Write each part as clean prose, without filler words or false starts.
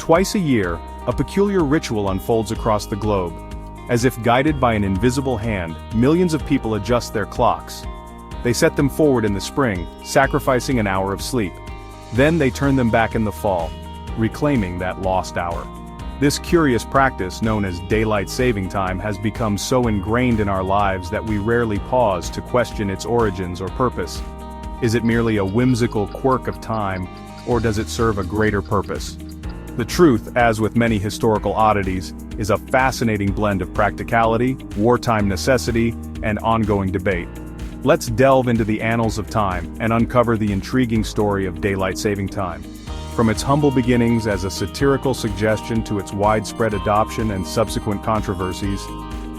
Twice a year, a peculiar ritual unfolds across the globe. As if guided by an invisible hand, millions of people adjust their clocks. They set them forward in the spring, sacrificing an hour of sleep. Then they turn them back in the fall, reclaiming that lost hour. This curious practice, known as daylight saving time, has become so ingrained in our lives that we rarely pause to question its origins or purpose. Is it merely a whimsical quirk of time, or does it serve a greater purpose? The truth, as with many historical oddities, is a fascinating blend of practicality, wartime necessity, and ongoing debate. Let's delve into the annals of time and uncover the intriguing story of daylight saving time. From its humble beginnings as a satirical suggestion to its widespread adoption and subsequent controversies,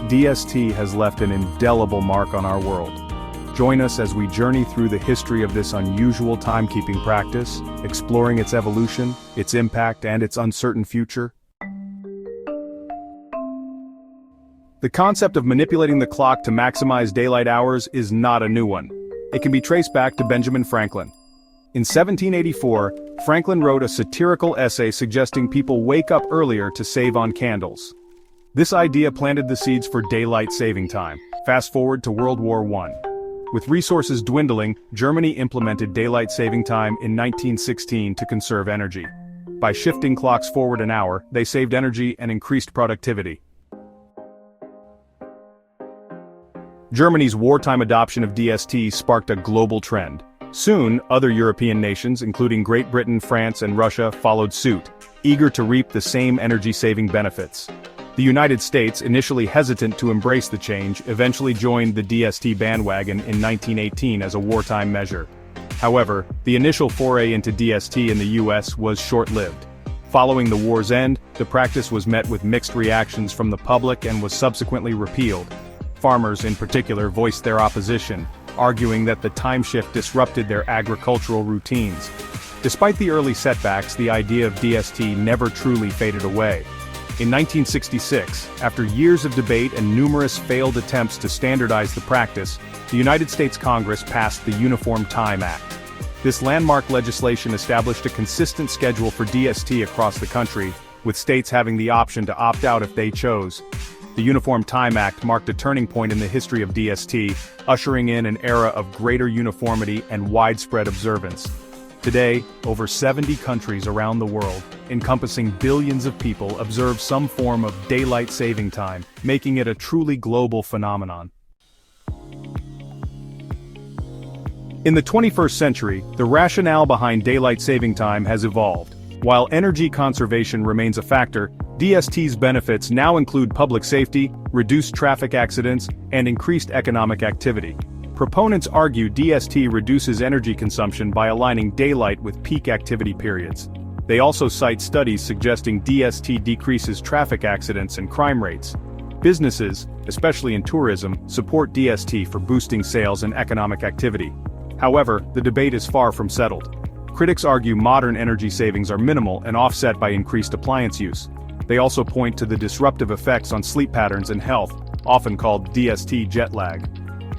DST has left an indelible mark on our world. Join us as we journey through the history of this unusual timekeeping practice, exploring its evolution, its impact, and its uncertain future. The concept of manipulating the clock to maximize daylight hours is not a new one. It can be traced back to Benjamin Franklin. In 1784, Franklin wrote a satirical essay suggesting people wake up earlier to save on candles. This idea planted the seeds for daylight saving time. Fast forward to World War I. With resources dwindling, Germany implemented daylight saving time in 1916 to conserve energy. By shifting clocks forward an hour, they saved energy and increased productivity. Germany's wartime adoption of DST sparked a global trend. Soon, other European nations, including Great Britain, France, and Russia, followed suit, eager to reap the same energy-saving benefits. The United States, initially hesitant to embrace the change, eventually joined the DST bandwagon in 1918 as a wartime measure. However, the initial foray into DST in the US was short-lived. Following the war's end, the practice was met with mixed reactions from the public and was subsequently repealed. Farmers, in particular, voiced their opposition, arguing that the time shift disrupted their agricultural routines. Despite the early setbacks, the idea of DST never truly faded away. In 1966, after years of debate and numerous failed attempts to standardize the practice, the United States Congress passed the Uniform Time Act. This landmark legislation established a consistent schedule for DST across the country, with states having the option to opt out if they chose. The Uniform Time Act marked a turning point in the history of DST, ushering in an era of greater uniformity and widespread observance. Today, over 70 countries around the world, encompassing billions of people, observe some form of daylight saving time, making it a truly global phenomenon. In the 21st century, the rationale behind daylight saving time has evolved. While energy conservation remains a factor, DST's benefits now include public safety, reduced traffic accidents, and increased economic activity. Proponents argue DST reduces energy consumption by aligning daylight with peak activity periods. They also cite studies suggesting DST decreases traffic accidents and crime rates. Businesses, especially in tourism, support DST for boosting sales and economic activity. However, the debate is far from settled. Critics argue modern energy savings are minimal and offset by increased appliance use. They also point to the disruptive effects on sleep patterns and health, often called DST jet lag.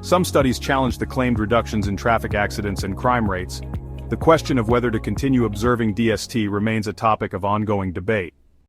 Some studies challenge the claimed reductions in traffic accidents and crime rates. The question of whether to continue observing DST remains a topic of ongoing debate.